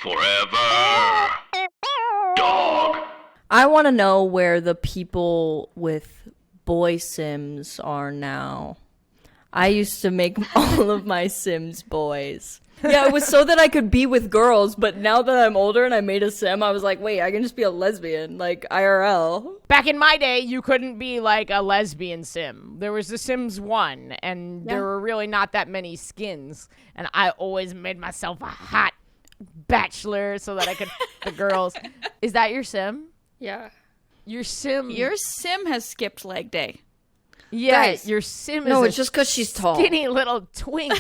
Forever. Dog. I want to know where the people with boy Sims are now. I used to make all of my Sims boys. Yeah, it was so that I could be with girls, but now that I'm older and I made a Sim, I was like, wait, I can just be a lesbian, like IRL. Back in my day, you couldn't be like a lesbian Sim. There was the Sims 1, and there were really not that many skins. And I always made myself a hot bachelor so that I could the girls. Is that your Sim? Yeah. Your Sim? Your Sim has skipped leg day. Yeah, Guys, your Sim is No, a it's just because she's tall. skinny little twink.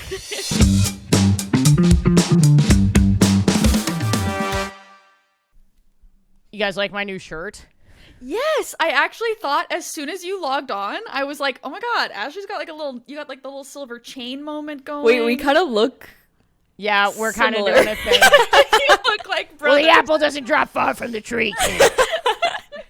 You guys like my new shirt? Yes, I actually thought as soon as you logged on, I was like, oh my god, Ashley's got like you got like the little silver chain moment going. Wait, we kind of look... Yeah, we're kind of Similar. doing a thing. You look like Well, brothers. the apple doesn't drop far from the tree.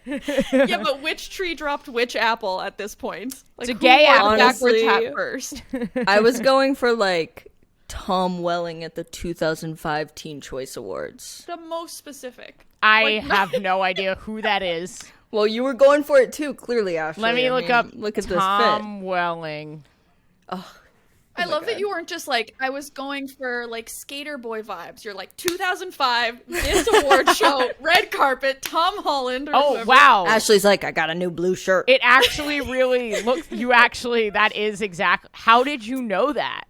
Yeah, but which tree dropped which apple at this point? Like, It's a who gay won apple. backwards Honestly, hat first. I was going for, like, Tom Welling at the 2005 Teen Choice Awards. The most specific. I have no idea who that is. Well, you were going for it too, clearly, Ashley. Let me look up Look at this fit. Tom Welling. I love that you weren't just like, I was going for like skater boy vibes. You're like 2005, this award show, red carpet, Tom Holland. Or Oh, whoever. wow. Ashley's like, I got a new blue shirt. It actually really looks, that is exact. How did you know that?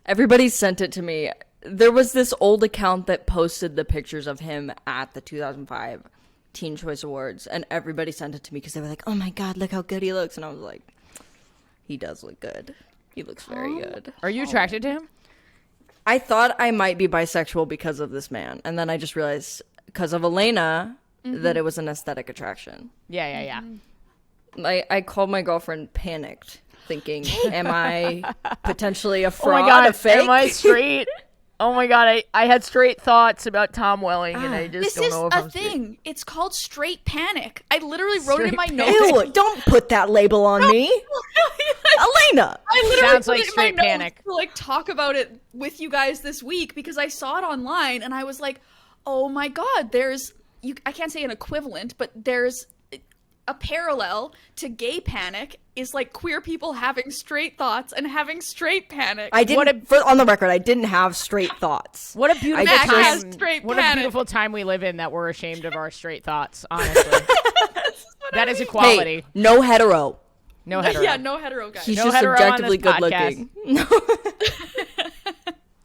Everybody sent it to me. There was this old account that posted the pictures of him at the 2005 Teen Choice Awards, and everybody sent it to me because they were like, oh my god, look how good he looks. And I was like, he does look good. He looks very good. Are you attracted to him? I thought I might be bisexual because of this man, and then I just realized, because of Alayna, that it was an aesthetic attraction. Yeah. I called my girlfriend panicked, thinking, am I potentially a Oh fraud, my god, a fake? am I straight? Oh my god, I had straight thoughts about Tom Welling, and I just This don't is know if a I'm straight. thing. It's called straight panic. I literally wrote it in my Straight notes. Ew, don't put that label on me. Alayna. I literally Sounds put like it in straight my notes panic. to like talk about it with you guys this week because I saw it online and I was like, oh my god, I can't say an equivalent, but there's a parallel to gay panic is like queer people having straight thoughts and having straight panic. I didn't, on the record, I didn't have straight thoughts. What a beautiful Mac has time! straight What a panic. beautiful time we live in that we're ashamed of our straight thoughts. Honestly, that is equality. Hey, no hetero. No hetero. Yeah, no hetero guys. He's No just hetero on objectively this good looking.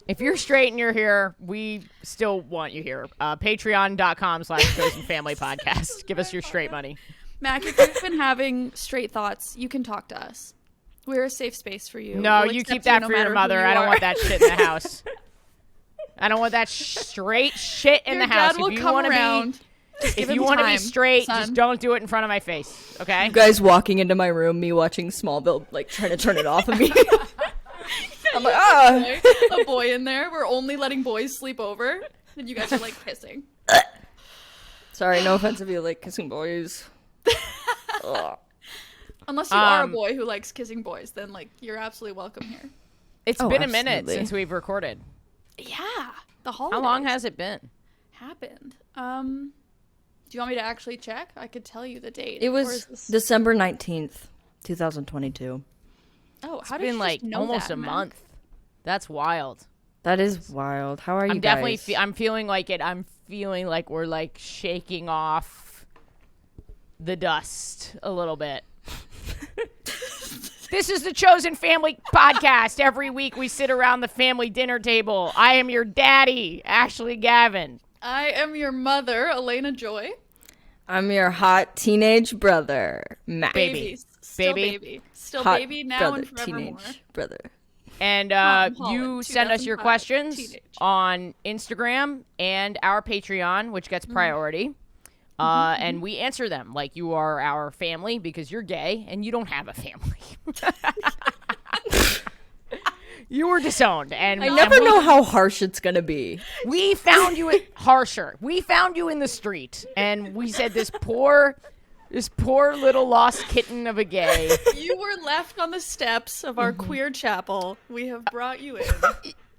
If you're straight and you're here, we still want you here. Patreon.com/chosenfamilypodcast. Give us your straight money. Mac, if you've been having straight thoughts, you can talk to us. We're a safe space for you. No, We'll you accept keep that no for your matter who mother. you I don't are. want that shit in the house. I don't want that straight shit in Your the house. dad will If you come want to around. be, Give if him you want to be time, straight, son. just don't do it in front of my face. Okay? You guys walking into my room, me watching Smallville, like trying to turn it off of me. I'm like, A boy in there. We're only letting boys sleep over. And you guys are like pissing. Sorry, no offense if you like kissing boys. Ugh. Unless you are a boy who likes kissing boys, then like you're absolutely welcome here. It's Oh, been a minute absolutely. since we've recorded. Yeah. The holidays How long has it been? happened. Do you want me to actually check? I could tell you the date. It Or was is this- December 19th, 2022. Oh, It's how did been you like just know almost that, a Mac? month. That's wild. That is wild. How are you I'm definitely. guys? I'm feeling like it. I'm feeling like we're like shaking off the dust a little bit. This is the Chosen Family Podcast. Every week we sit around the family dinner table. I am your daddy, Ashley Gavin. I am your mother, Alayna Joy. I'm your hot teenage brother, Matt. Baby. Still Baby. baby. Still Hot baby now brother, and forevermore. teenage brother. And Tom you Holland, send us your 2005 questions teenage. on Instagram and our Patreon, which gets priority. And we answer them like you are our family because you're gay and you don't have a family. You were disowned. And I never know how harsh it's gonna be. we found you harsher. We found you in the street. And we said this poor little lost kitten of a gay. You were left on the steps of our queer chapel. We have brought you in.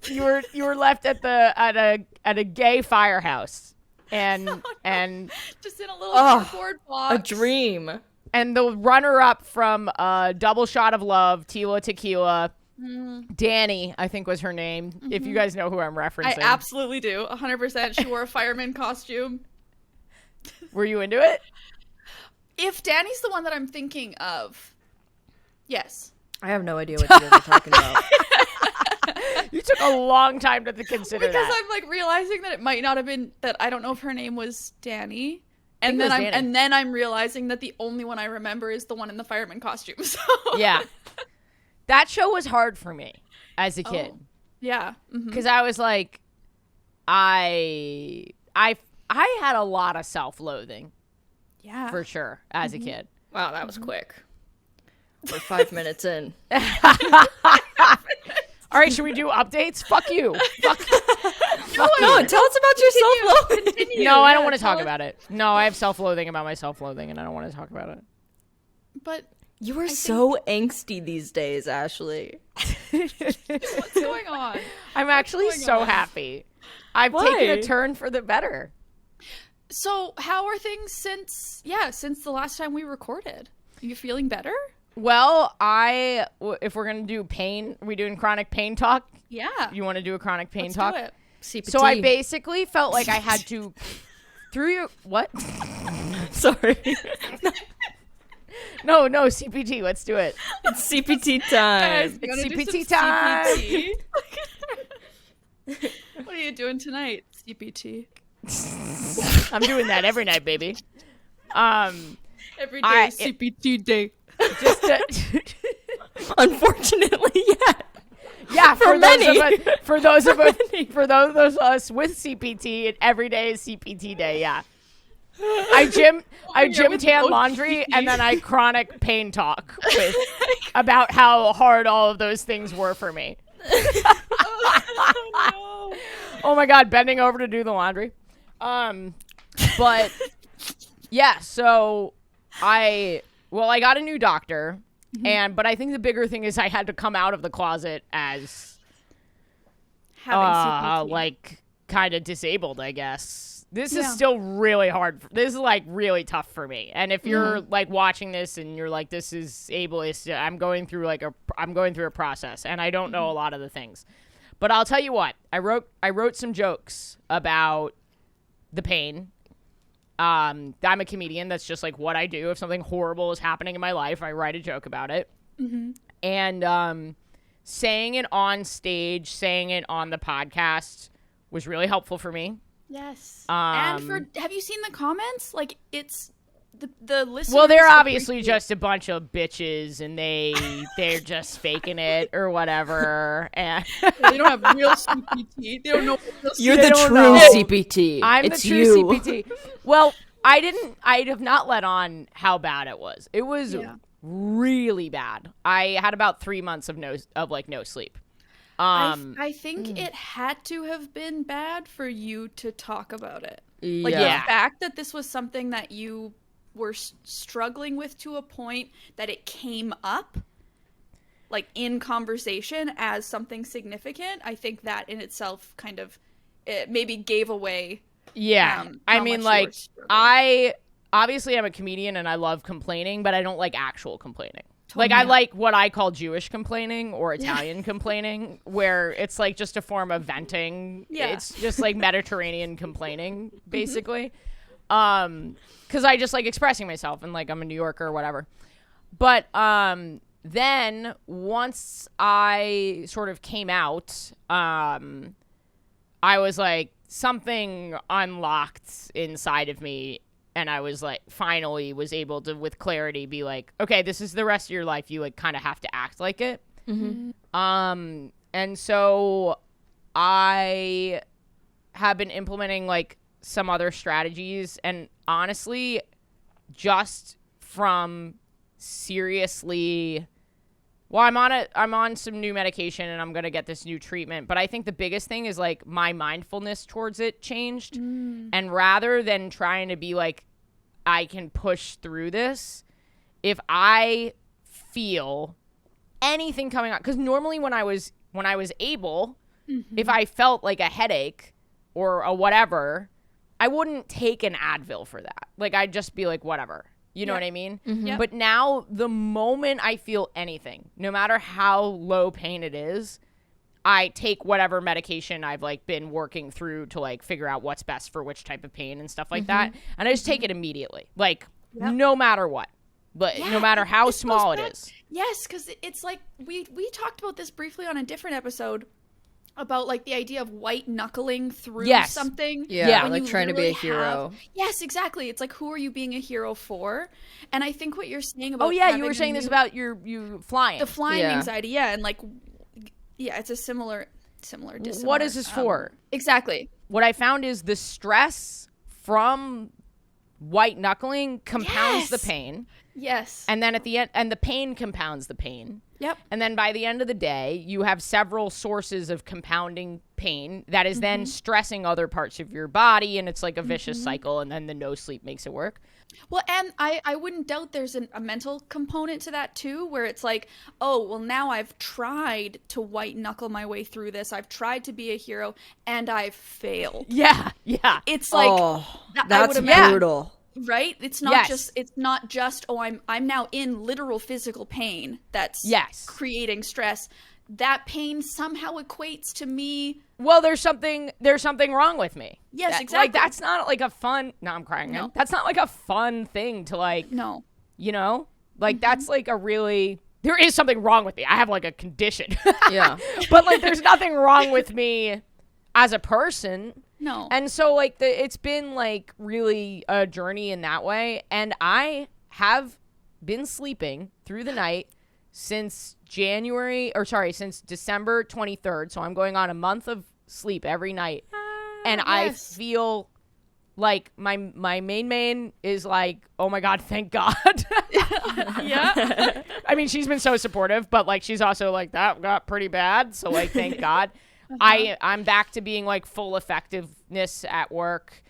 You were left at a gay firehouse, and just in a little cardboard box. A dream. And the runner-up from Double Shot of Love, Tila Tequila, Danny, I think was her name. If you guys know who I'm referencing, I absolutely do. 100%. She wore a fireman costume. Were you into it? If Danny's the one that I'm thinking of, yes. I have no idea what you guys are talking about. You took a long time to consider Because that. I'm like realizing that it might not have been that. I don't know if her name was Danny. think it was Danny. And then I'm realizing that the only one I remember is the one in the fireman costume. So Yeah. That show was hard for me as a kid. Yeah. Because I was like, I had a lot of self-loathing Yeah. for sure as a kid. Wow, that was quick. We're 5 minutes in. All right, should we do updates? Fuck you. Fuck. No, tell us about your self-loathing. No, I don't want to talk about it. No, I have self-loathing about my self-loathing, and I don't want to talk about it. But You are so angsty these days, Ashley. what's going on? I'm actually going so on? happy. I've Why? taken a turn for the better. So how are things since the last time we recorded? Are you feeling better? Well, if we're going to do pain, are we doing chronic pain talk? Yeah. You want to do a chronic pain Let's talk? do it. CPT. So I basically felt like I had to, what? Sorry. No, CPT. Let's do it. It's CPT time. Guys, you It's wanna do CPT some time. CPT? What are you doing tonight, CPT? I'm doing that every night, baby. Every day I- is CPT day. Just Unfortunately, yeah. yeah, for many. those of us with CPT, every day is CPT day. Yeah. I gym with tan both laundry, CPT. and then I chronic pain talk about how hard all of those things were for me. Oh, Oh my God, bending over to do the laundry. But yeah, so I got a new doctor, but I think the bigger thing is I had to come out of the closet as Having CPT. like kind of disabled, I guess. This is Yeah. still really hard. This is like really tough for me. And if you're like watching this and you're like, this is ableist, I'm going through a process, and I don't know a lot of the things. But I'll tell you what, I wrote some jokes about the pain. I'm a comedian. That's just like what I do. If something horrible is happening in my life, I write a joke about it. And saying it on stage, saying it on the podcast was really helpful for me. Yes. Um, and have you seen the comments? Like, it's the listeners. Well, they're obviously appreciate- just a bunch of bitches, and they're just faking it or whatever. And They don't have real CPT. They don't know. What real You're CPT the don't true know. CPT. I'm it's the true you. CPT. Well, I have not let on how bad it was. It was really bad. I had about 3 months of no sleep. I think it had to have been bad for you to talk about it. Like, Yeah. the fact that this was something that you were struggling with to a point that it came up, like, in conversation as something significant, I think that in itself kind of it maybe gave away. Yeah. I how mean, much you like, were struggling. I obviously I'm a comedian and I love complaining, but I don't like actual complaining. Like, I like what I call Jewish complaining or Italian complaining, where it's like just a form of venting. Yeah. It's just like Mediterranean complaining, basically. Because I just like expressing myself, and like I'm a New Yorker or whatever. But then once I sort of came out, I was like, something unlocked inside of me. And I was like, finally was able to, with clarity, be like, okay, this is the rest of your life. You like kind of have to act like it. And so I have been implementing like some other strategies, and honestly, just from seriously, well, I'm on some new medication and I'm going to get this new treatment. But I think the biggest thing is like my mindfulness towards it changed. And rather than trying to be like, I can push through this, if I feel anything coming out, because normally when I was able if I felt like a headache or a whatever, I wouldn't take an Advil for that. Like, I'd just be like, whatever. You know what I mean? Yep. But now, the moment I feel anything, no matter how low pain it is, I take whatever medication I've, like, been working through to, like, figure out what's best for which type of pain and stuff like that. And I just take it immediately. Like, no matter what. But no matter how small it is. Yes, because it's like, we talked about this briefly on a different episode about, like, the idea of white knuckling through something. Yeah, when like you trying to be a literally hero. Yes, exactly. It's like, who are you being a hero for? And I think what you're saying about You were saying this about you flying. the flying anxiety, and like, it's a similar dissimilar. What is this for? Exactly. What I found is the stress from white knuckling compounds the pain. Yes. And then at the end, and the pain compounds the pain. Yep. And then by the end of the day, you have several sources of compounding pain that is then stressing other parts of your body. And it's like a vicious cycle. And then the no sleep makes it work. Well, and I wouldn't doubt there's a mental component to that too, where it's like, oh, well, now I've tried to white knuckle my way through this. I've tried to be a hero and I've failed. Yeah. Yeah. It's like, that's brutal. Right? It's not just oh, I'm now in literal physical pain that's creating stress. That pain somehow equates to me. Well, there's something wrong with me. Yes, exactly. Like, that's not like a fun. No, I'm crying. No. That's not like a fun thing to, like. No. You know, like that's like a really. There is something wrong with me. I have like a condition. Yeah. But like, there's nothing wrong with me as a person. No. And so, like, it's been, like, really a journey in that way. And I have been sleeping through the night since since December 23rd. So I'm going on a month of sleep every night. And I feel like my main is like, oh, my God, thank God. Yeah. I mean, she's been so supportive, but, like, she's also like, that got pretty bad. So, like, thank God. I'm back to being like full effectiveness at work.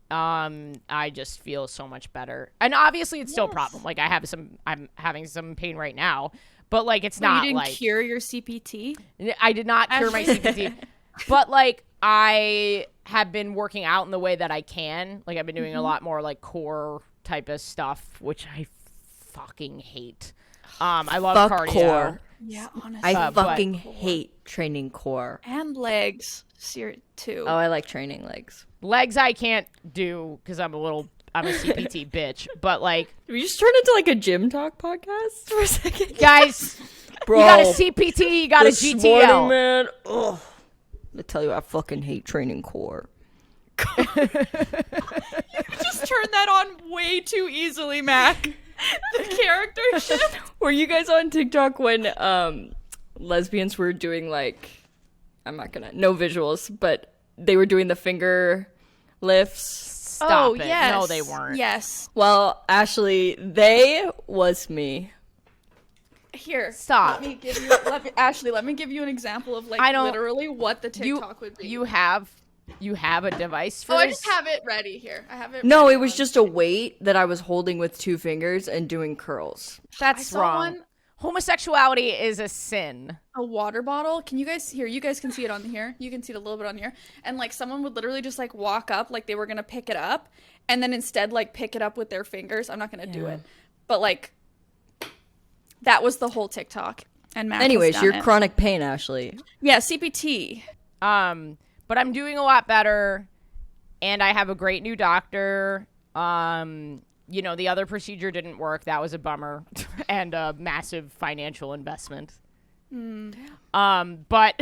I just feel so much better. And obviously it's still a problem. Like I'm having some pain right now, but like it's not you didn't like cure your CPT. I did not cure my CPT, but like I have been working out in the way that I can. Like I've been doing a lot more like core type of stuff, which I fucking hate. I love cardio. Core. Yeah, honestly. I fucking hate training core. And legs too. Oh, I like training legs. Legs I can't do because I'm a CPT bitch. But like, We just turned into like a gym talk podcast for a second. guys, Bro, you got a CPT, you got a this GTL. morning, man. Ugh. I tell you, I fucking hate training core. You just turned that on way too easily, Mac. The character shift. Were you guys on TikTok when lesbians were doing like, no visuals, but they were doing the finger lifts? Stop it. Yes. No, they weren't. Yes. Well, Ashley, they was me. Here. Stop. Ashley, let me give you an example of like literally what the TikTok would be. You have a device for I this? just have it ready here. I have it. No, ready it was on just a weight that I was holding with two fingers and doing curls. That's I saw wrong. one- Homosexuality is a sin. a water bottle. Can you guys here? You guys can see it on here. You can see it a little bit on here. And like someone would literally just like walk up like they were gonna pick it up, and then instead like pick it up with their fingers. I'm not gonna do it, but like that was the whole TikTok. And Matt has Anyways, done your it. chronic pain, Ashley. Yeah, CPT. But I'm doing a lot better, and I have a great new doctor. You know, the other procedure didn't work. That was a bummer and a massive financial investment. But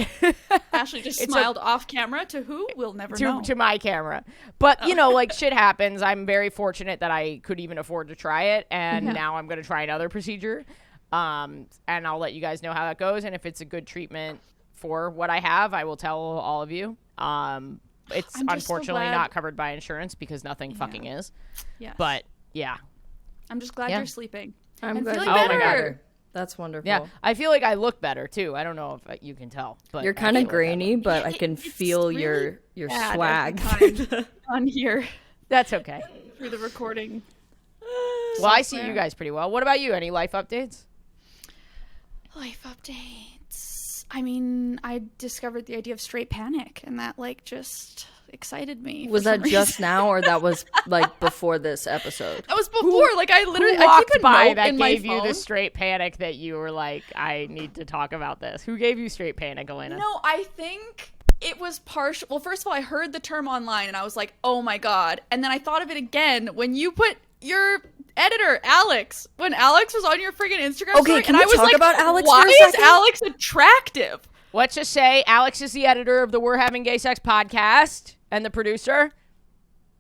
Ashley just smiled off camera to who? We'll never know. to my camera. But, you know, like shit happens. I'm very fortunate that I could even afford to try it. And now I'm going to try another procedure. And I'll let you guys know how that goes. And if it's a good treatment for what I have, I will tell all of you. It's I'm just so unfortunately glad- not covered by insurance because nothing fucking is. Yes. But yeah. I'm just glad you're sleeping. I'm and glad feeling you're Oh my better. God. That's wonderful. Yeah. I feel like I look better too. I don't know if you can tell, but You're I kind feel of like grainy, but I can It's feel really your bad swag. every time on here that's okay. through the recording. Well, I see you guys pretty well. What about you? Any life updates? Life updates. I mean, I discovered the idea of straight panic, and that like just excited me. Was that just now, or that was like before this episode? That was before. Like I literally Who I walked keep a by note that in my gave you phone. the straight panic that you were like, I need to talk about this? Who gave you straight panic, Alayna? No, I think it was partial. Well, first of all, I heard the term online and I was like, oh my God. And then I thought of it again when you put your editor, Alex, when Alex was on your friggin' Instagram story. Can and we I was talk like, about Alex why for a is second? Alex attractive? Let's just say Alex is the editor of the We're Having Gay Sex podcast and the producer.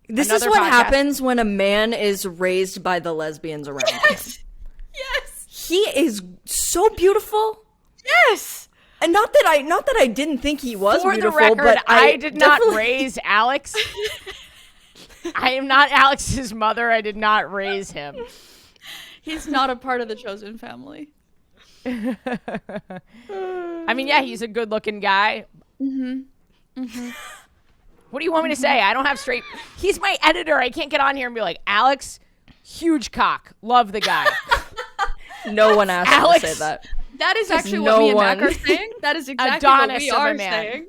This is Another what podcast. happens when a man is raised by the lesbians around him. Yes. He is so beautiful. Yes. And not that I didn't think he was For the beautiful, record, but I did not definitely- raise Alex. I am not Alex's mother. I did not raise him. He's not a part of the chosen family. I mean, yeah, he's a good-looking guy. What do you want me to say? I don't have straight... He's my editor. I can't get on here and be like, Alex, huge cock. Love the guy. No one asked Alex. to say that. That is actually no what me and Mac one- are saying. That is exactly Adonis what we of a are man. saying.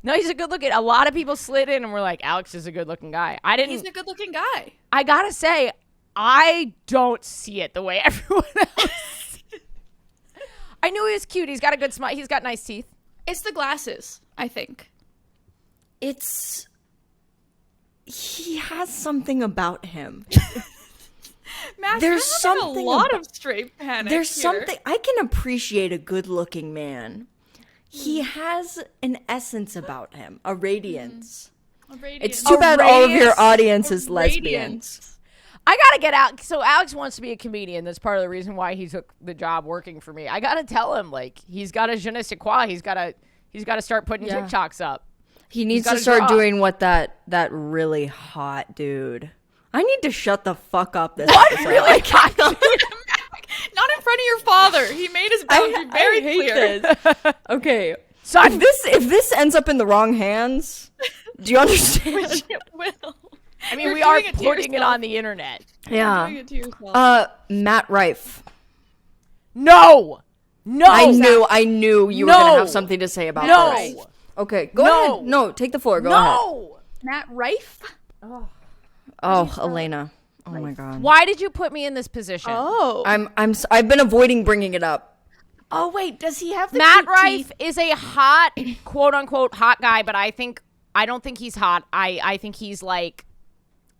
No, he's a good-looking... A lot of people slid in and were like, Alex is a good-looking guy. I didn't... He's a good-looking guy. I gotta say, I don't see it the way everyone else. I knew he was cute. He's got a good smile. He's got nice teeth. It's the glasses, I think. He has something about him. Mac, There's you're having something a lot about- of straight panic. There's here. something I can appreciate a good-looking man. He has an essence about him, a radiance. A radiance. It's too bad all of your radiance. audience is A lesbians. radiance. I gotta get out. So Alex wants to be a comedian. That's part of the reason why he took the job working for me. I gotta tell him, like, he's got a je ne sais quoi. He's gotta start putting Yeah. TikToks up. He needs gotta to start draw. doing what that really hot dude. I need to shut the fuck up this episode. Really? I cannot. Not in front of your father. He made his boundary very hate clear. this. Okay. Son, If this ends up in the wrong hands, do you understand? It will. I mean, You're we are doing it to putting it yourself. on the internet. Yeah. Doing it to yourself. Matt Rife. No. I knew you were No. gonna have something to say about No. this. Okay, go No. ahead. No, take the floor. Go ahead. No. Matt Rife? Oh, Alayna. Oh my god. Why did you put me in this position? Oh. I've been avoiding bringing it up. Oh, wait. Does he have the Matt cute Rife teeth? is a hot, quote unquote, hot guy, but I don't think he's hot. I think he's like,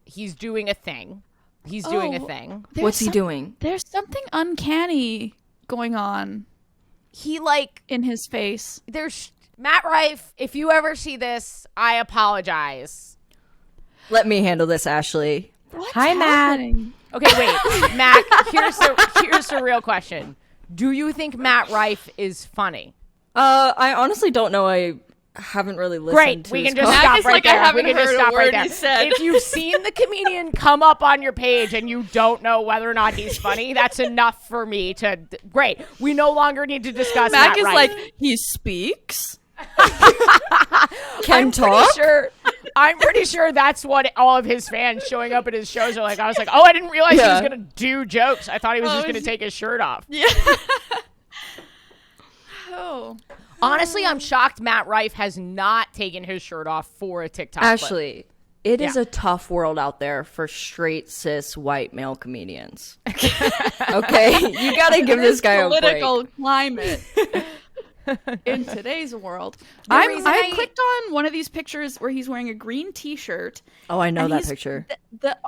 he's doing a thing. He's doing a Oh. thing. What's he doing? There's something uncanny going on He like, in his face. there's Matt Rife. If you ever see this, I apologize. Let me handle this, Ashley. Hi, happening? Okay, wait, Mac. Here's the real question. Do you think Matt Rife is funny? I honestly don't know. I haven't really listened Great, to we his can just podcast. stop is right like, I there. We haven't can just heard a stop right word there. he said. If you've seen the comedian come up on your page and you don't know whether or not he's funny, that's enough for me to. Great, we no longer need to discuss Mac Matt is Rife. like, he speaks? Can talk. I'm pretty sure that's what all of his fans showing up at his shows are like. I was like, oh, I didn't realize he was Yeah. gonna do jokes. I thought he was Oh, just gonna is- take his shirt off. Yeah. Oh. Honestly, I'm shocked Matt Rife has not taken his shirt off for a TikTok clip. Ashley, it is Yeah. a tough world out there for straight cis white male comedians. Okay, you gotta give this guy a break. Political climate in today's world. reason I I- clicked on one of these pictures where he's wearing a green T-shirt. Oh, I know and that he's- picture. The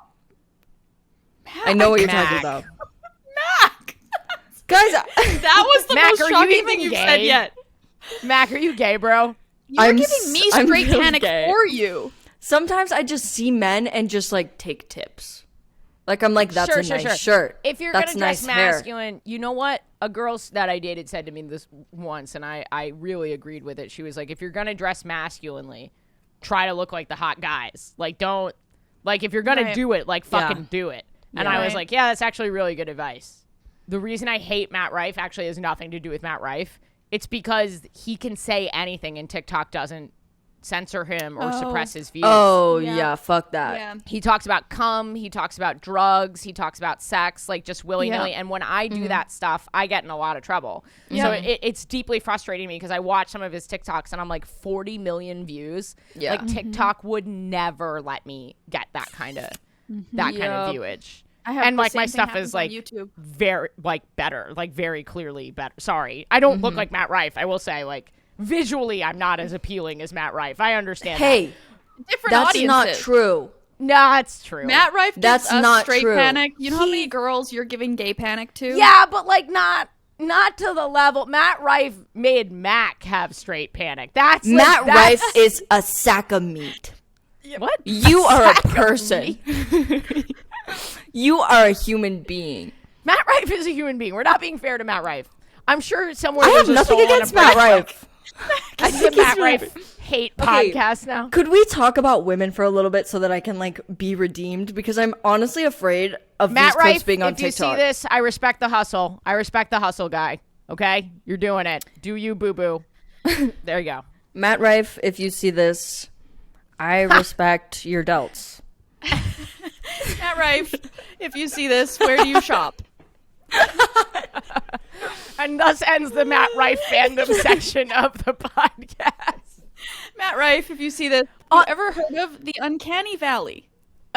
I know what you're Mac. talking about, Mac. guys. That was the Mac, most are you shocking even thing you've gay? said yet. Mac, are you gay, bro? You're I'm giving me I'm straight really panic gay. for you. Sometimes I just see men and just like take tips. Like I'm like, that's a nice shirt. If you're That's gonna dress nice hair. masculine, you know what? A girl that I dated said to me this once, and I really agreed with it. She was like, if you're gonna dress masculinely, try to look like the hot guys. Like, don't, like, if you're gonna Right. do it, like, fucking do it. And I was Right. like, yeah, that's actually really good advice. The reason I hate Matt Rife actually has nothing to do with Matt Rife. It's because he can say anything and TikTok doesn't censor him or suppress his views. Oh, Yeah. yeah, fuck that. Yeah. He talks about cum, he talks about drugs, he talks about sex, like just willy-nilly. Yeah. And when I do that stuff, I get in a lot of trouble. Yeah. So it's deeply frustrating me because I watch some of his TikToks and I'm like 40 million views. Yeah. Like TikTok would never let me get that kind of kind of viewage. I have And the like my same thing stuff happens is on like YouTube. very like better, like very clearly better. Sorry, I don't look like Matt Rife. I will say, like visually, I'm not as appealing as Matt Rife. I understand. Hey, Different that's audiences. not true. no, it's true. Matt Rife gives That's us not straight true. panic. You know how many girls you're giving gay panic to? Yeah, but like not to the level. Matt Rife made Mac have straight panic. That's like, Matt that's, Rife is a sack of meat. What? You are a Sack of person. You are a human being. Matt Rife is a human being. We're not being fair to Matt Rife. I'm sure somewhere I have there's a nothing soul and a against Matt brain. Rife. I see a Matt Rife hate Okay. podcast now. Could we talk about women for a little bit so that I can like be redeemed? Because I'm honestly afraid of Matt these clips Rife, being on if you TikTok. see this, I respect the hustle. I respect the hustle, guy. Okay? You're doing it. Do you, boo-boo. There you go. Matt Rife, if you see this, I respect your delts. Matt Rife, if you see this, where do you shop? And thus ends the Matt Rife fandom section of the podcast. Matt Rife, if you see this, have you ever heard of the Uncanny Valley?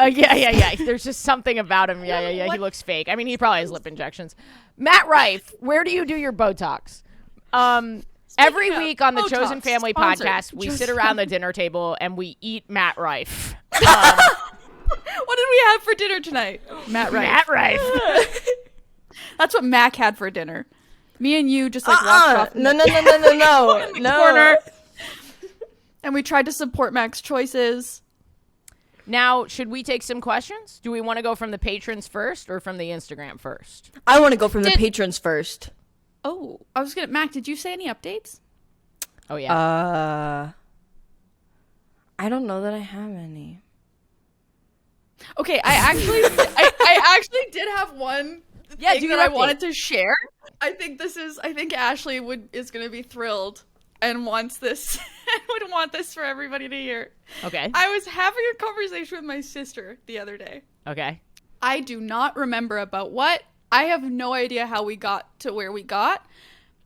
Yeah. There's just something about him. Yeah. He What? looks fake. I mean, he probably has lip injections. Matt Rife, where do you do your Botox? Every of week on the Botox, Chosen Family sponsored. podcast, we Chosen sit around the dinner table and we eat Matt Rife. What did we have for dinner tonight? Matt Rife. Matt Rife. That's what Mac had for dinner. Me and you just like walked off in No. the No. corner. And we tried to support Mac's choices. Now, should we take some questions? Do we want to go from the patrons first or from the Instagram first? I want to go from the patrons first. Oh, I was gonna. Mac, did you say any updates? Oh, yeah. I don't know that I have any. Okay, I actually did have one Yeah, thing do that your I update. wanted to share. I think Ashley is gonna be thrilled and wants this would want this for everybody to hear. Okay. I was having a conversation with my sister the other day. Okay. I do not remember about what. I have no idea how we got to where we got,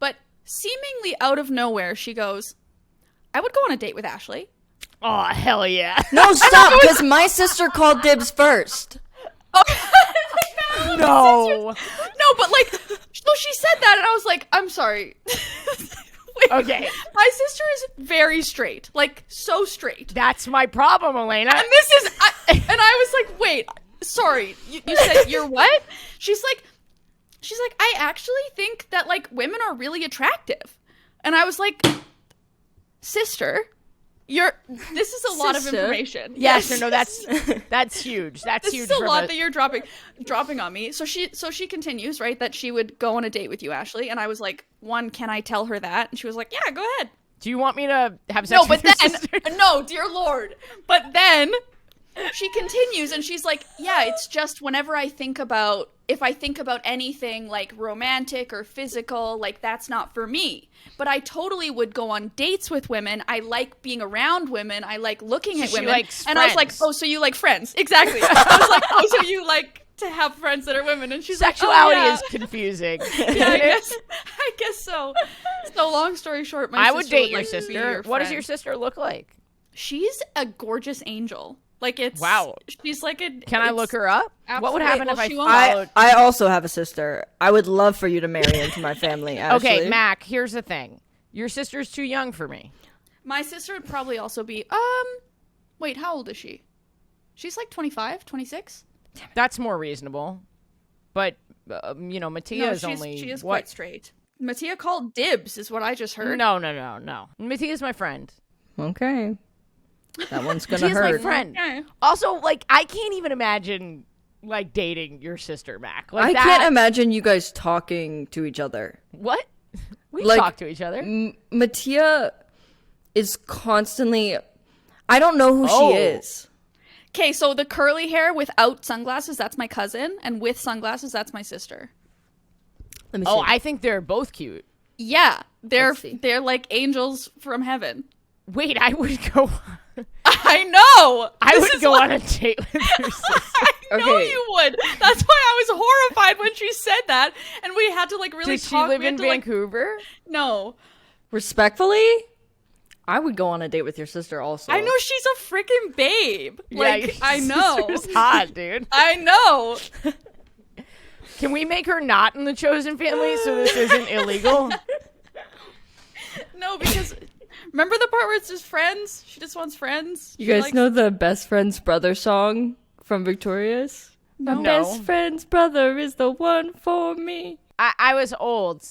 but seemingly out of nowhere, she goes, I would go on a date with Ashley. Oh, hell yeah. No, stop, because my sister called dibs first. No. No, but like, so she said that, and I was like, I'm sorry. Wait, Okay. my sister is very straight, like so straight. That's my problem, Alayna. And this is, and I was like, wait, sorry, you said you're what? She's like, I actually think that like women are really attractive. And I was like, sister, this is a lot of Sister? information. Yes, no, that's huge. That's This huge. is a from lot that you're dropping on me. So she continues, right, that she would go on a date with you, Ashley. And I was like, one, can I tell her that? And she was like, yeah, go ahead. Do you want me to have sex No, with but your then, sister? no, dear Lord. But then she continues and she's like, yeah, it's just whenever if I think about anything like romantic or physical, like that's not for me. But I totally would go on dates with women. I like being around women. I like looking at she women. likes And I was like, friends. oh, so you like friends. Exactly. I was like, oh, so you like to have friends that are women. And she's Sexuality like, oh, yeah. is confusing. Yeah, I guess so. So long story short, my I sister would date your like to be sister. What does friend. your sister look like? She's a gorgeous angel. Like it's Wow. She's like a. Can I look her up? What would absolutely- happen well, if she I won't. followed? I also have a sister. I would love for you to marry into my family, Ashley. Okay, Mac, here's the thing. Your sister's too young for me. My sister would probably also be. Wait, how old is she? She's like 25, 26. That's more reasonable. But Mattia is only she is what? quite straight. Mattia called dibs, is what I just heard. No. Mattia's my friend. Okay. That one's gonna Mattia's my hurt. friend. Okay. Also, like, I can't even imagine like dating your sister, Mac. Like I that. can't imagine you guys talking to each other. What? We Like, talk to each other. Mattia is constantly. I don't know who Oh. she is. Okay, so the curly hair without sunglasses, that's my cousin, and with sunglasses, that's my sister. Let me Oh, see. I think they're both cute. Yeah, Let's see. they're like angels from heaven. Wait, I would go. I know. I This would is go why- on a date with your sister. I know Okay. you would. That's why I was horrified when she said that, and we had to like really Does she talk. live we had in to, like, Vancouver? no, Respectfully, I would go on a date with your sister also. I know she's a freaking babe. Like your I know. sister's hot, dude. I know. Can we make her not in the chosen family so this isn't illegal? No, because remember the part where it's just friends? She just wants friends. You She guys likes- know the best friend's brother song from Victorious? My No. best friend's brother is the one for me. I was old.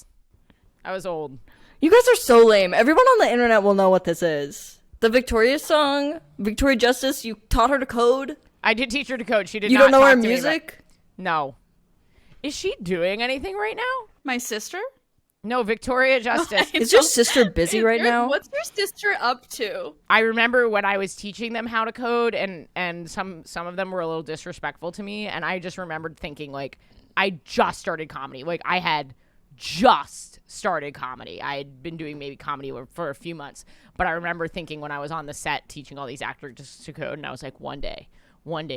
I was old. You guys are so lame. Everyone on the internet will know what this is. The Victorious song, Victoria Justice, you taught her to code. I did teach her to code. She did You not don't know talk her to me about- music? No. Is she doing anything right now? My sister? No, Victoria Justice. Is your sister busy right now? What's your sister up to? I remember when I was teaching them how to code, and some of them were a little disrespectful to me, and I just remembered thinking, like, I just started comedy. Like, I had just started comedy. I had been doing maybe comedy for a few months, but I remember thinking when I was on the set teaching all these actors to code, and I was like, one day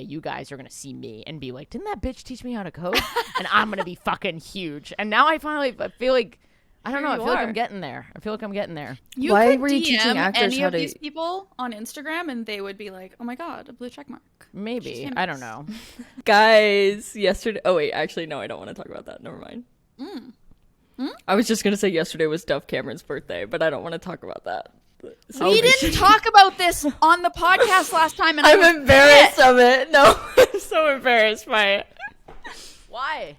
you guys are gonna see me and be like, didn't that bitch teach me how to code? And I'm gonna be fucking huge. And now I feel like, I don't know, I Here feel you like are. I'm getting there. You Why could were you DM teaching actors any how of to- these people on Instagram, and they would be like, "Oh my god, a blue check mark." Maybe. She's I don't famous. know. Guys, yesterday. Oh, wait, actually, no, I don't want to talk about that. Never mind. I was just going to say yesterday was Duff Cameron's birthday, but I don't want to talk about that. So We didn't talk about this on the podcast last time, and I'm I was embarrassed of it. No, I'm so embarrassed by it. Why?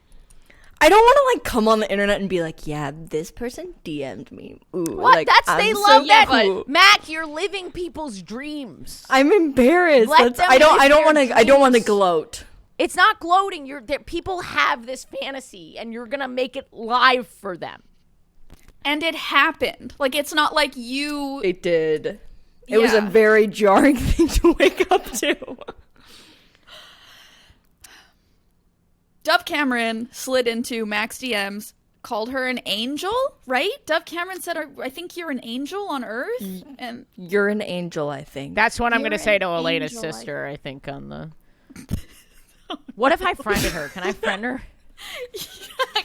I don't want to like come on the internet and be like, yeah, this person DM'd me. Ooh, What? like, That's I'm they so love that. cool. Mac, you're living people's dreams. I'm embarrassed. Let them I don't live want their to. I don't want to dreams. gloat. It's not gloating. People have this fantasy, and you're gonna make it live for them. and it happened. Like it's not like you. It did. It was a Yeah. very jarring thing to wake up to. Dove Cameron slid into Max DMs, called her an angel, right? Dove Cameron said, "I think you're an angel on Earth," and You're an angel, I think. That's what I'm You're gonna say to an Alayna's angel, sister. I think on the. What if I friended her? Can I friend her?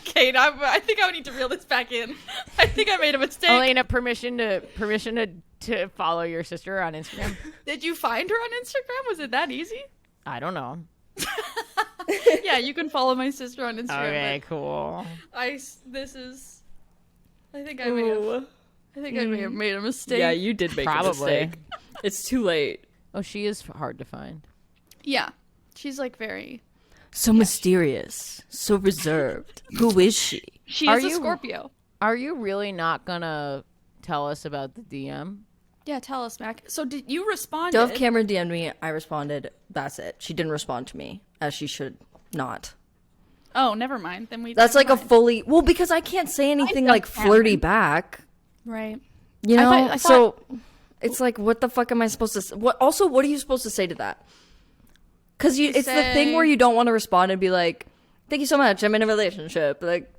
Kate, I think I would need to reel this back in. I think I made a mistake. Alayna, permission to follow your sister on Instagram. Did you find her on Instagram? Was it that easy? I don't know. Yeah, you can follow my sister on Instagram. Okay, cool. but I think I may have made a mistake. Yeah, you did make Probably. a mistake. It's too late. Oh, she is hard to find. Yeah. She's like very. So mysterious, so reserved. Who is she? She Are is a you- Scorpio. Are you really not gonna tell us about the DM? Yeah, tell us, Mac. So did you respond? Dove Cameron DM'd me. I responded. That's it. She didn't respond to me, as she should not. Oh, never mind. Then we. That's never like a mind. fully well because I can't say anything Dove like flirty Cameron. back. Right. You know, I thought- so it's like, what the fuck am I supposed to? What are you supposed to say to that? Because it's the thing say- where you don't want to respond and be like, "Thank you so much. I'm in a relationship." Like,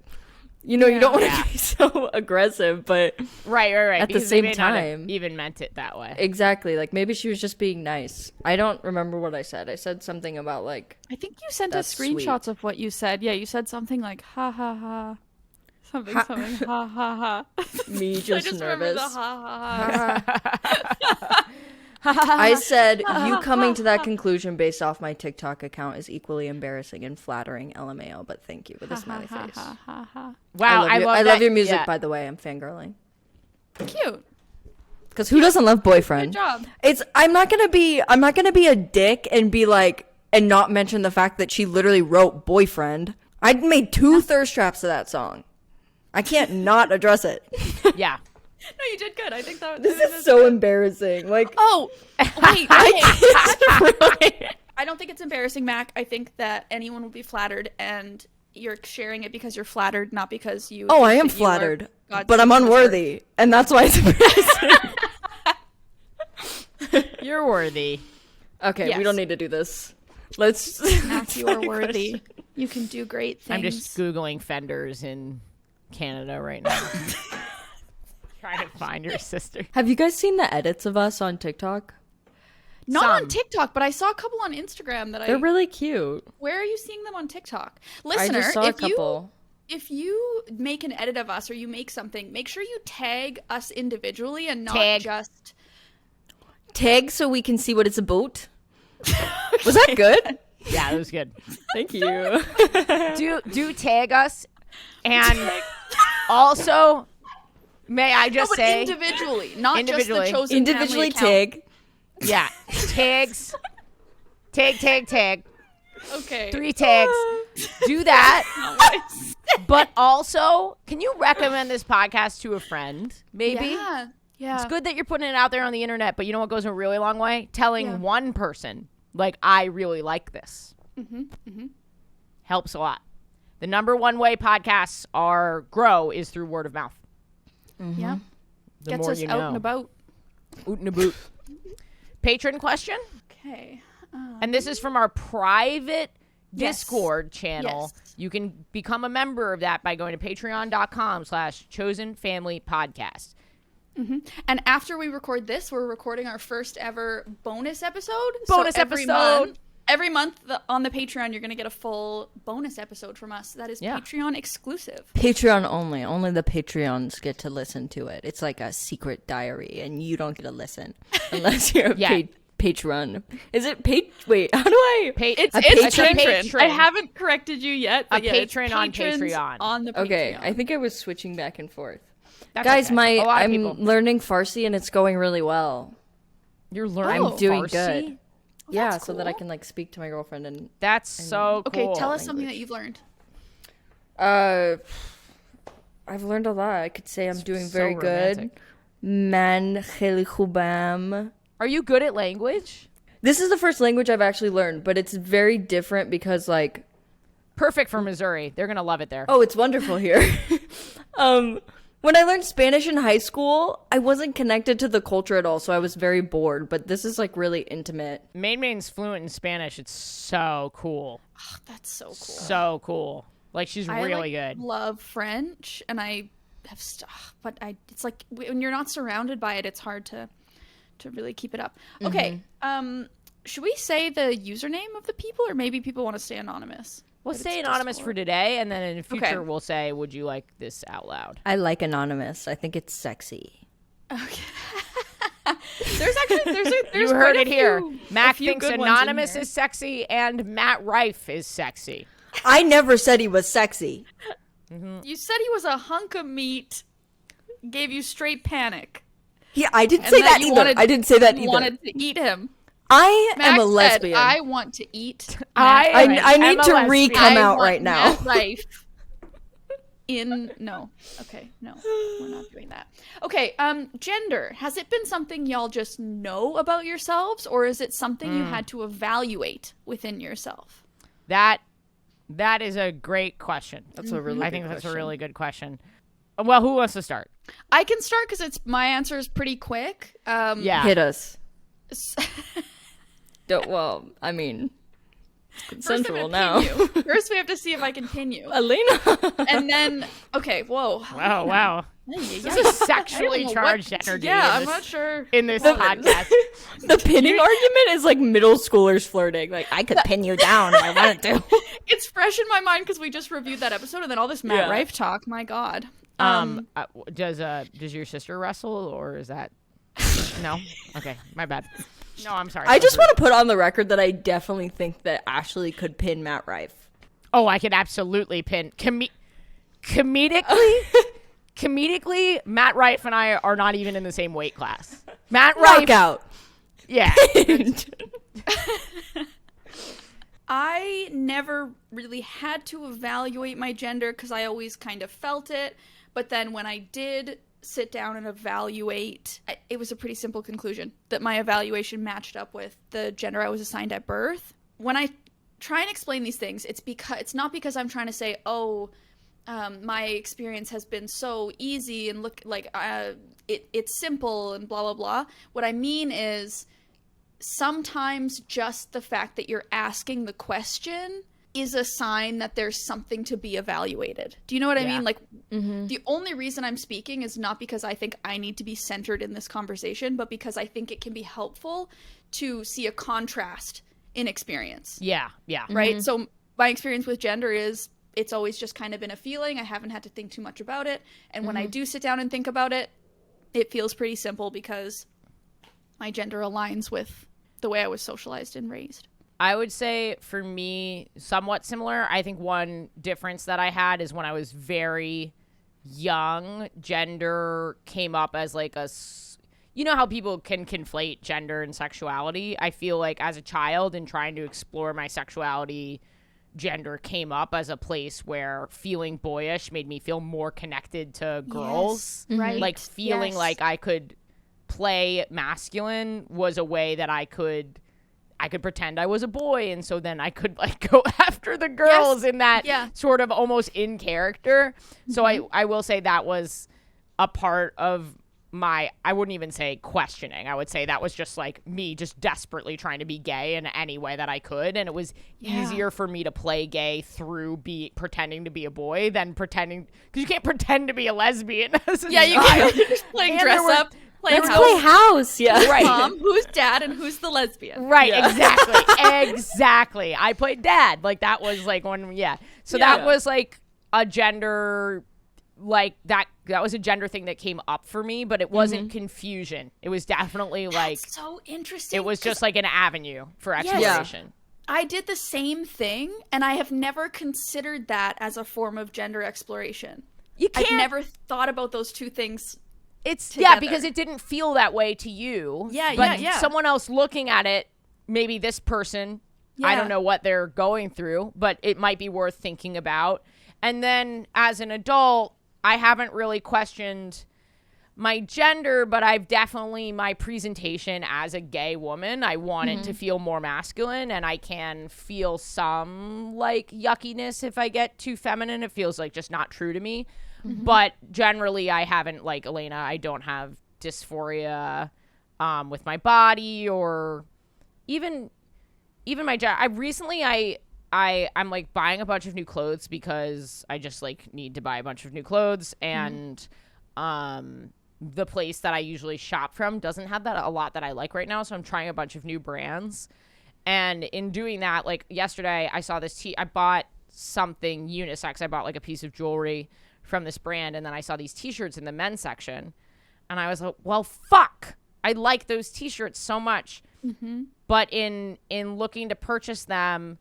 you know, you don't want to be so aggressive, but Right. At the because same they may not have time- even meant it that way. exactly. Like maybe she was just being nice. I don't remember what I said. I said something about like, I think you sent That's us screenshots of what you said. Yeah, you said something like "ha ha ha," something ha ha ha. me I just just remember the nervous. ha ha ha. I said, you coming to that conclusion based off my TikTok account is equally embarrassing and flattering, LMAO, but thank you with a smiley face. Wow, I love I that. love your music, Yeah. by the way. I'm fangirling. Cute. Because who doesn't love Boyfriend? Good job. I'm not gonna be a dick and be like, and not mention the fact that she literally wrote Boyfriend. I made 2 thirst traps to that song. I can't not address it. Yeah. No, you did good. I think that This is so embarrassing. Like, Oh, wait. I don't think it's embarrassing, Mac. I think that anyone will be flattered, and you're sharing it because you're flattered, not because you. oh, think I am that you are flattered, God's but I'm chosen unworthy, and that's why it's embarrassing. You're worthy. Okay, Yes. we don't need to do this. Let's. Mac, you are worthy. You can do great things. I'm just Googling fenders in Canada right now. Trying to find your sister. Have you guys seen the edits of us on TikTok? Not on Some. TikTok, but I saw a couple on Instagram that They're really cute. Where are you seeing them on TikTok? I Listener, just saw a couple. if you make an edit of us or you make something, make sure you tag us individually and not Tag. just Tag so we can see what it's about. Was that good? Yeah, that was good. Thank you. Do tag us, and also, may I just but say individually, not Individually. just the chosen Individually family account. tag. yeah, tags, tag. Okay. 3 tags. Do that. But also, can you recommend this podcast to a friend? Maybe. Yeah. Yeah. It's good that you're putting it out there on the internet, but you know what goes a really long way? Telling Yeah. one person, like, I really like this. Helps a lot. The number one way podcasts grow is through word of mouth. Yeah. The Gets more us you out know. and about. Oot and a boot. Patron question? Okay. And this is from our private Yes. Discord channel. Yes. You can become a member of that by going to patreon.com/chosenfamilypodcast. And after we record this, we're recording our first ever bonus episode. Bonus episode. Every month on the Patreon, you're going to get a full bonus episode from us. That is Yeah. Patreon exclusive. Patreon only. Only the Patreons get to listen to it. It's like a secret diary, and you don't get to listen unless you're a Yeah. Patron. Is it Wait, how do I? It's A a patron? patron. I haven't corrected you yet. But A yeah, it's patron on patrons Patreon. On the Patreon. Okay, I think I was switching back and forth. That's Guys, okay. A lot of I'm people. learning Farsi, and it's going really well. You're learning I'm doing Farsi? good. Yeah, that's so that I cool. can like speak to my girlfriend and That's so Okay, cool. tell us something that you've learned. I've learned a lot. I could say I'm doing So very good. romantic. Man kheli khubam. Are you good at language? This is the first language I've actually learned, but it's very different because like Perfect for Missouri. They're going to love it there. oh, it's wonderful here. When I learned Spanish in high school, I wasn't connected to the culture at all, so I was very bored, but this is like really intimate. Main's fluent in Spanish. It's so cool. That's so cool. So cool. Like, she's I really like, good. love French, and I have but it's like when you're not surrounded by it, it's hard to really keep it up. Okay, should we say the username of the people, or maybe people want to stay anonymous? We'll But stay it's anonymous for Discord. today, and then in the future Okay. we'll say, would you like this out loud? I like anonymous. I think it's sexy. There's actually there's You quite heard a it here. few- Mac a few thinks good ones in anonymous here. is sexy, and Matt Rife is sexy. I never said he was sexy. You said he was a hunk of meat, gave you straight panic. Yeah, I didn't And say that you either. wanted- I didn't say that you either. wanted to eat him. I am Max a said, lesbian. I want to eat. I need am a to lesbian. re-come out want right now. Matt Rife no. Okay, no. We're not doing that. Okay, gender. Has it been something y'all just know about yourselves, or is it something you had to evaluate within yourself? That is a great question. That's a really I good think that's a question. really good question. Well, who wants to start? I can start because my answer is pretty quick. Yeah. Hit us. Well, I mean, it's First consensual I'm now. gonna pin you. First, we have to see if I can pin you, Alayna. and then okay. Whoa. Oh, wow. This This is sexually charged energy. Yeah, in I'm this, not sure. in this podcast. The pinning argument is like middle schoolers flirting. Like, I could pin you down if I wanted to. It's fresh in my mind because we just reviewed that episode, and then all this Matt Yeah. Rife talk. My God. Does your sister wrestle, or is that no? Okay, my bad. No, I'm sorry. I just want to put on the record that I definitely think that Ashley could pin Matt Rife. Oh, I could absolutely pin comedically. Comedically, Matt Rife and I are not even in the same weight class. Matt Rife, Knockout. yeah. I never really had to evaluate my gender because I always kind of felt it. But then when I did sit down and evaluate, it was a pretty simple conclusion that my evaluation matched up with the gender I was assigned at birth. When I try and explain these things, it's not because I'm trying to say, my experience has been so easy and look like it's simple and blah, blah, blah. What I mean is sometimes just the fact that you're asking the question is a sign that there's something to be evaluated. Do you know what I mean? Like, the only reason I'm speaking is not because I think I need to be centered in this conversation, but because I think it can be helpful to see a contrast in experience. Yeah. Right? So my experience with gender is it's always just kind of been a feeling. I haven't had to think too much about it. And when I do sit down and think about it, it feels pretty simple because my gender aligns with the way I was socialized and raised. I would say for me, somewhat similar. I think one difference that I had is when I was very young, gender came up as like you know how people can conflate gender and sexuality? I feel like as a child and trying to explore my sexuality, gender came up as a place where feeling boyish made me feel more connected to girls. Yes, right. Like feeling like I could play masculine was a way that I could pretend I was a boy, and so then I could like go after the girls in that sort of almost in character. So I will say that was a part of my, I wouldn't even say questioning. I would say that was just like me just desperately trying to be gay in any way that I could, and it was easier for me to play gay through pretending to be a boy than pretending, because you can't pretend to be a lesbian as a you child. can't just play dress up. Let's play house. Yeah. Right. Mom, who's dad and who's the lesbian? Right, exactly. I played dad. Like that was like one, So that was like a gender, like that was a gender thing that came up for me, but it wasn't confusion. It was definitely like, that's so interesting. It was just like an avenue for exploration. I did the same thing, and I have never considered that as a form of gender exploration. I've never thought about those two things. It's together. because it didn't feel that way to you. But someone else looking at it, maybe this person, I don't know what they're going through, but it might be worth thinking about. And then as an adult, I haven't really questioned my gender, but I've definitely, my presentation as a gay woman, I want it to feel more masculine, and I can feel some like yuckiness if I get too feminine. It feels like just not true to me. But generally, I haven't, like Alayna, I don't have dysphoria with my body or even my gender. I'm like buying a bunch of new clothes because I just like need to buy a bunch of new clothes, and the place that I usually shop from doesn't have a lot that I like right now, so I'm trying a bunch of new brands. And in doing that, like yesterday, I saw this I bought something unisex. I bought like a piece of jewelry from this brand, and then I saw these t-shirts in the men's section, and I was like, well, fuck, I like those t-shirts so much. But in looking to purchase them,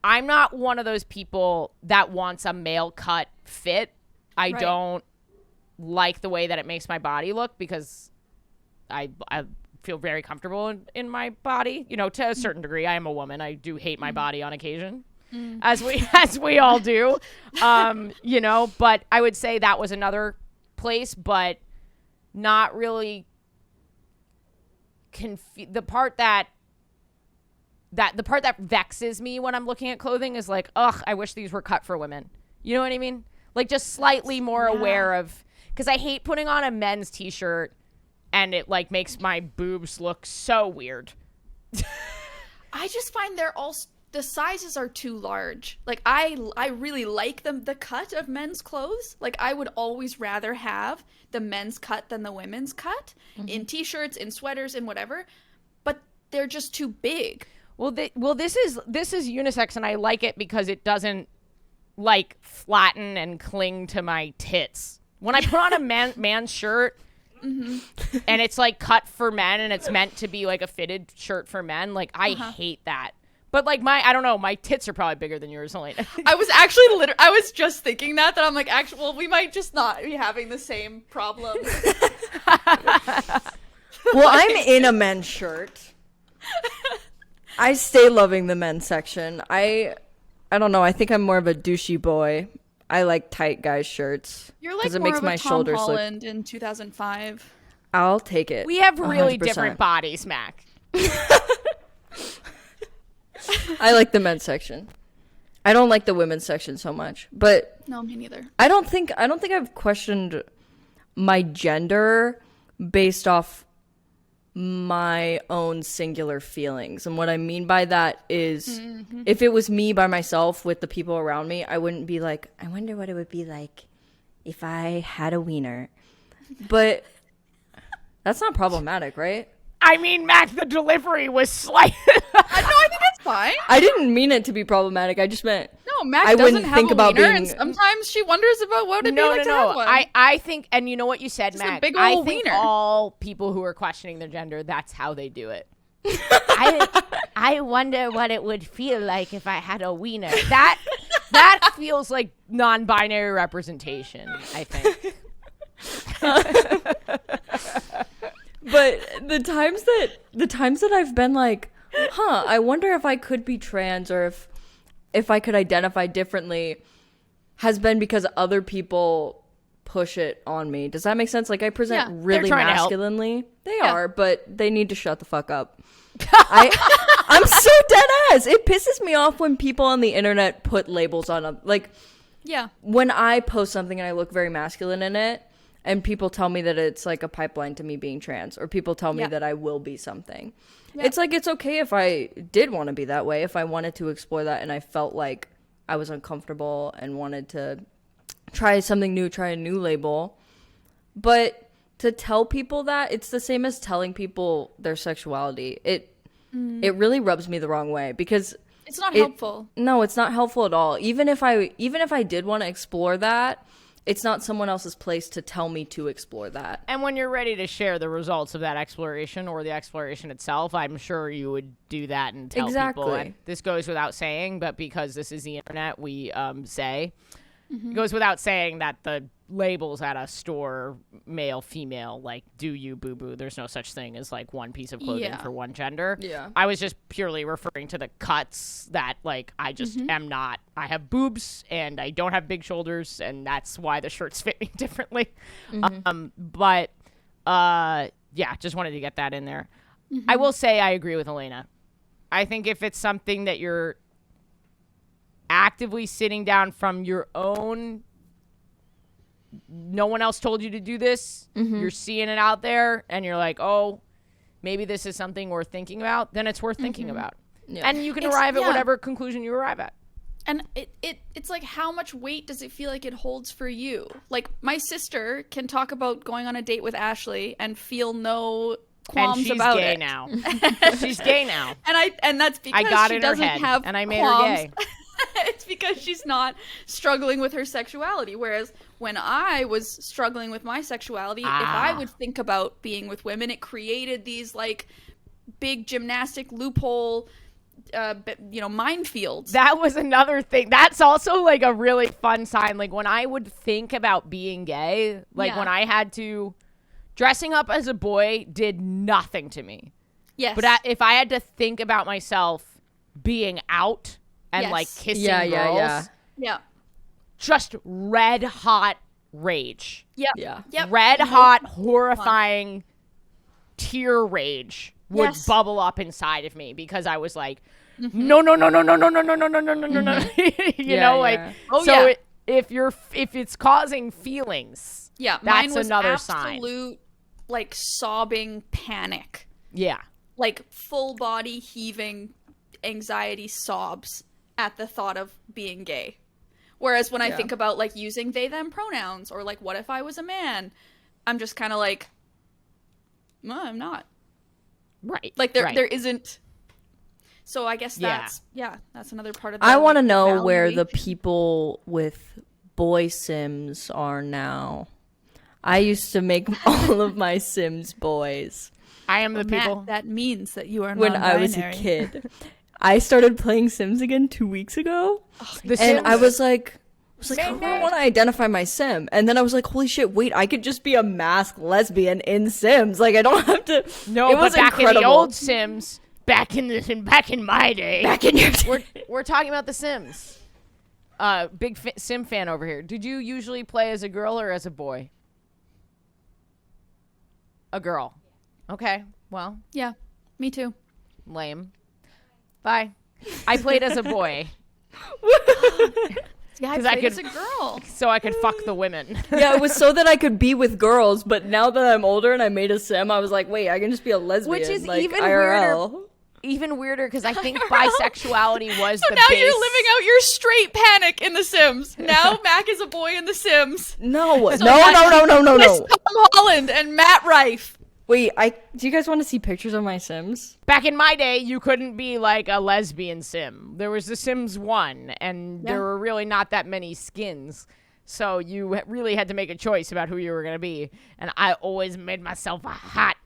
I'm not one of those people that wants a male cut fit. I don't like the way that it makes my body look, because I feel very comfortable in my body, you know, to a certain degree. I am a woman. I do hate my body on occasion. As we all do, you know, but I would say that was another place, but not really the part that vexes me when I'm looking at clothing is like, ugh, I wish these were cut for women. You know what I mean? Like just slightly more aware of, because I hate putting on a men's t-shirt and it like makes my boobs look so weird. I just find the sizes are too large. Like I really like the cut of men's clothes. Like I would always rather have the men's cut than the women's cut in t-shirts, in sweaters, in whatever. But they're just too big. Well, this is unisex, and I like it because it doesn't like flatten and cling to my tits. When I put on a man's shirt, and it's like cut for men, and it's meant to be like a fitted shirt for men, like I hate that. But like I don't know, my tits are probably bigger than yours, Alayna. I was actually I was just thinking that I'm like, actually, well, we might just not be having the same problem. Well, I'm in a men's shirt. I stay loving the men's section. I don't know. I think I'm more of a douchey boy. I like tight guys' shirts. You're like it more makes of a my Tom shoulders Holland in 2005. I'll take it. We have really 100%. different bodies, Mac. I like the men's section. I don't like the women's section so much, but No, me neither. I don't think I've questioned my gender based off my own singular feelings. And what I mean by that is if it was me by myself with the people around me, I wouldn't be like, I wonder what it would be like if I had a wiener. But that's not problematic, right? I mean, Mac, the delivery was slight. No, I think it's fine. I didn't mean it to be problematic. I just meant No, Mac I doesn't wouldn't have think a about wiener, being- and sometimes she wonders about what it'd be like to have one. I think, and you know what you said, Just a Mac? big I ol' think wiener. all people who are questioning their gender, that's how they do it. I wonder what it would feel like if I had a wiener. That feels like non-binary representation, I think. But the times that I've been like, I wonder if I could be trans or if I could identify differently has been because other people push it on me. Does that make sense? Like I present Yeah, really trying to help. masculinely. They Yeah. are, but they need to shut the fuck up. I'm so dead ass. It pisses me off when people on the internet put labels on like Yeah. when I post something and I look very masculine in it, and people tell me that it's like a pipeline to me being trans, or people tell me Yeah. that I will be something. Yeah. It's like, it's okay if I did want to be that way, if I wanted to explore that and I felt like I was uncomfortable and wanted to try something new, try a new label. But to tell people that, it's the same as telling people their sexuality. It really rubs me the wrong way because It's not helpful. no, it's not helpful at all. Even if I did want to explore that, it's not someone else's place to tell me to explore that. And when you're ready to share the results of that exploration or the exploration itself, I'm sure you would do that and tell people. Exactly. And this goes without saying, but because this is the internet, we say. Mm-hmm. It goes without saying that the labels at a store, male, female, like, do you, boo-boo, there's no such thing as, like, one piece of clothing Yeah. for one gender. Yeah. I was just purely referring to the cuts that, like, I just am not. I have boobs, and I don't have big shoulders, and that's why the shirts fit me differently. But, yeah, just wanted to get that in there. I will say I agree with Alayna. I think if it's something that you're actively sitting down from your own, no one else told you to do this, you're seeing it out there and you're like, oh, maybe this is something worth thinking about, then it's worth thinking about. Yeah. And you can It's- arrive at yeah. whatever conclusion you arrive at. And it's like, how much weight does it feel like it holds for you? Like, my sister can talk about going on a date with Ashley and feel no qualms And she's about gay it. now. She's gay now. And that's because I got she in her doesn't head have and I made qualms. her gay. It's because she's not struggling with her sexuality. Whereas when I was struggling with my sexuality, if I would think about being with women, it created these like big gymnastic loophole, minefields. That was another thing. That's also like a really fun sign. Like when I would think about being gay, like Yeah. when I had to, dressing up as a boy did nothing to me. Yes. But if I had to think about myself being out and Yes. like kissing Yeah, girls, yeah. yeah. just red hot rage. Yep. Yeah. Yep. Red hot, horrifying tear rage would Yes. bubble up inside of me because I was like, no, no, no, no, no, no, no, no, no, no, no, no, no, no. You Yeah, know, like, yeah. Oh, so yeah. if it's causing feelings, Yeah. that's Mine was another sign. absolute like sobbing panic. yeah. Like full body heaving anxiety sobs at the thought of being gay. Whereas when I Yeah. think about like using they them pronouns or like what if I was a man, I'm just kind of like, no, I'm not. Right. Like there right. there isn't. So I guess Yeah. that's another part of the, I want to like, know where the evaluation. people with boy Sims are now. I used to make all of my Sims boys I am the Matt, people. that means that you are when I was a non-binary. kid. I started playing Sims again 2 weeks ago, The and I Sims- was like, I don't want to identify my Sim. And then I was like, holy shit, wait, I could just be a masked lesbian in Sims. Like, I don't have to. no, it but was back in the incredible. old Sims, back in my day, Back in your we're talking about the Sims. Big Sim fan over here. Did you usually play as a girl or as a boy? A girl. Okay. Well, Yeah, me too. lame. Bye. I played as a boy. Yeah, I 'Cause I played as a could- girl. so I could fuck the women. Yeah, it was so that I could be with girls, but now that I'm older and I made a sim, I was like, wait, I can just be a lesbian. Which is like, even IRL. Even weirder because I think bisexuality was So the now base. you're living out your straight panic in The Sims. Now Mac is a boy in The Sims. No, no, Mac- no. With Tom Holland and Matt Rife. Wait, do you guys want to see pictures of my Sims? Back in my day, you couldn't be like a lesbian sim. There was The Sims 1, and there were really not that many skins. So you really had to make a choice about who you were going to be. And I always made myself a hot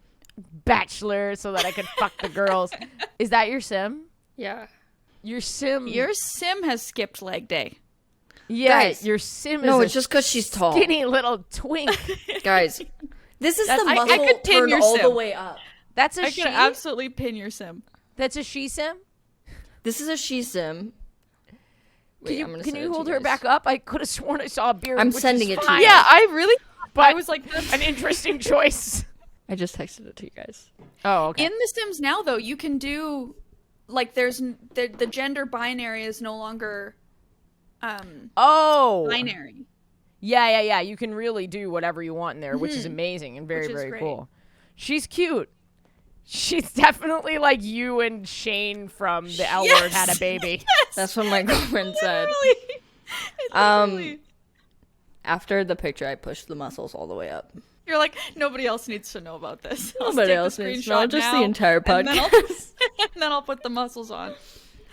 bachelor so that I could fuck the girls. Is that your sim? Yeah. Your sim. Your Sim has skipped leg day. yeah, Guys, your sim No, is it's just because she's tall. skinny little twink. Guys, this is the I muscle could pin turned your all the Sim. way up. That's a I she? could absolutely pin your Sim. That's a she sim? This is a she Sim. Wait, I'm gonna Can send you it to hold her guys. back up? I could have sworn I saw a beard. I'm which sending is it to fine. you. Yeah, I really. But I was like, that's an interesting choice. I just texted it to you guys. Oh, okay. in The Sims now, though, you can do like the gender binary is no longer Oh, binary. yeah. You can really do whatever you want in there, which is amazing and very, Which is very great. cool. She's cute. She's definitely like you and Shane from The L Word had a baby. That's what my girlfriend said. Literally. After the picture, I pushed the muscles all the way up. You're like, nobody else needs to know about this. I'll Nobody take the else needs to know, screenshot just the now, entire and then I'll- podcast. and then I'll put the muscles on.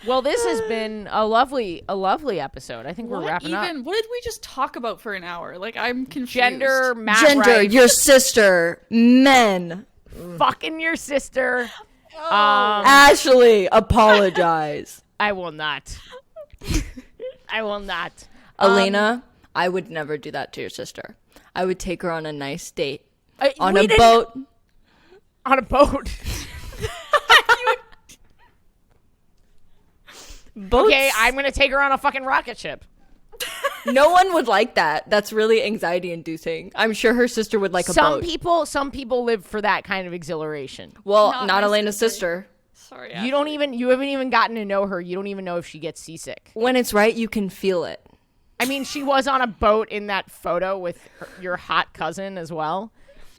Well, this has been a lovely episode. I think we're wrapping up. What did we just talk about for an hour? Like, I'm confused. Gender, Matt Gender, Rife, your sister, men. fucking your sister. Ashley, apologize. I will not. I will not. Alayna, I would never do that to your sister. I would take her on a nice date. On We a didn't- boat. On a boat. Boats. Okay, I'm gonna take her on a fucking rocket ship. No one would like that. That's really anxiety inducing. I'm sure her sister would like a Some boat. people live for that kind of exhilaration. Well, Not not my Elena's sister. sister. Sorry. You haven't even gotten to know her. You don't even know if she gets seasick. When it's right, you can feel it. I mean, she was on a boat in that photo with your hot cousin as well.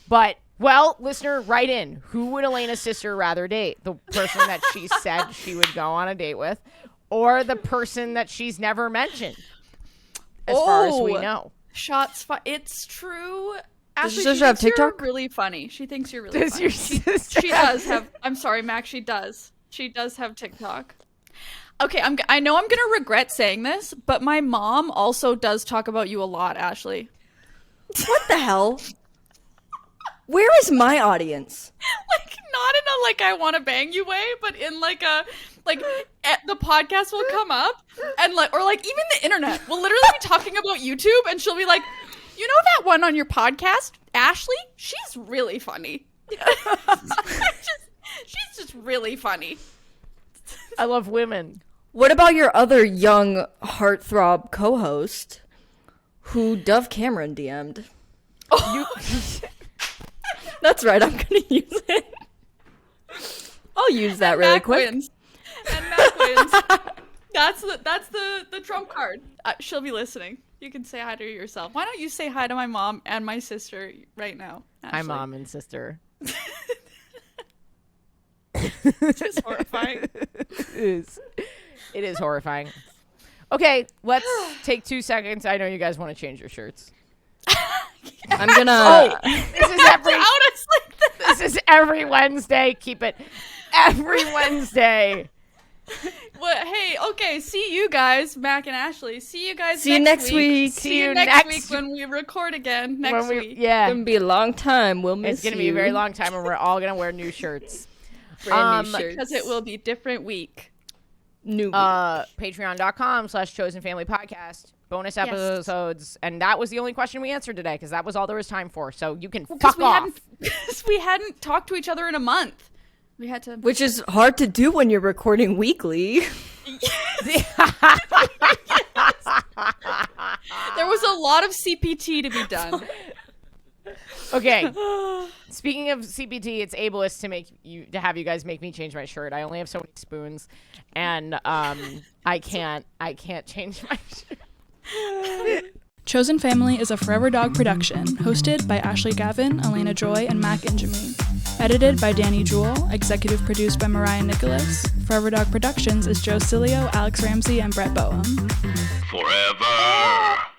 But, well, listener, write in. Who would Elena's sister rather date? The person that she said she would go on a date with, or the person that she's never mentioned? As far as we know. Shots fired. It's true. Does Ashley, your she sister have thinks you're TikTok? really funny. She thinks you're really Does funny. your sister She does have. I'm sorry, Mac. She does. She does have TikTok. Okay, I know I'm gonna regret saying this, but my mom also does talk about you a lot, Ashley. What the hell? Where is my audience? Like, not in a like I want to bang you way, but in like a the podcast will come up and like, or like even the internet will literally be talking about YouTube, and she'll be like, you know that one on your podcast, Ashley? She's really funny. She's just really funny. I love women. What about your other young heartthrob co-host who Dove Cameron DM'd? That's right, I'm gonna use it. I'll use that really Mac quick. wins. And Mac wins. That's the trump card. She'll be listening. You can say hi to her yourself. Why don't you say hi to my mom and my sister right now? Hi, Ashley? mom and sister. It's just horrifying. It is horrifying. Okay, let's take 2 seconds. I know you guys want to change your shirts. I'm gonna. This is every Out us like that. this is every Wednesday. Keep it every Wednesday. Well, hey, okay. See you guys, Mac and Ashley. See you guys. See you next week. See you next week when we record again next week. Yeah, It's gonna be a long time. We'll miss it's gonna be a very long time, and we're all gonna wear new shirts. Brand new shirts. Because it will be different week. New. Patreon.com/Chosen Family Podcast. Bonus episodes, and that was the only question we answered today because that was all there was time for. So you can fuck off. We hadn't talked to each other in a month. We had to. Which is hard to do when you're recording weekly. There was a lot of CPT to be done. Okay. Speaking of CPT, it's ableist to have you guys make me change my shirt. I only have so many spoons, and I can't change my shirt. Chosen Family is a Forever Dog production, hosted by Ashley Gavin, Alayna Joy, and Mac INGEMI. Edited by Danny Jewell, executive produced by Mariah Nicholas. Forever Dog Productions is Joe Cilio, Alex Ramsey, and Brett Boehm. Forever.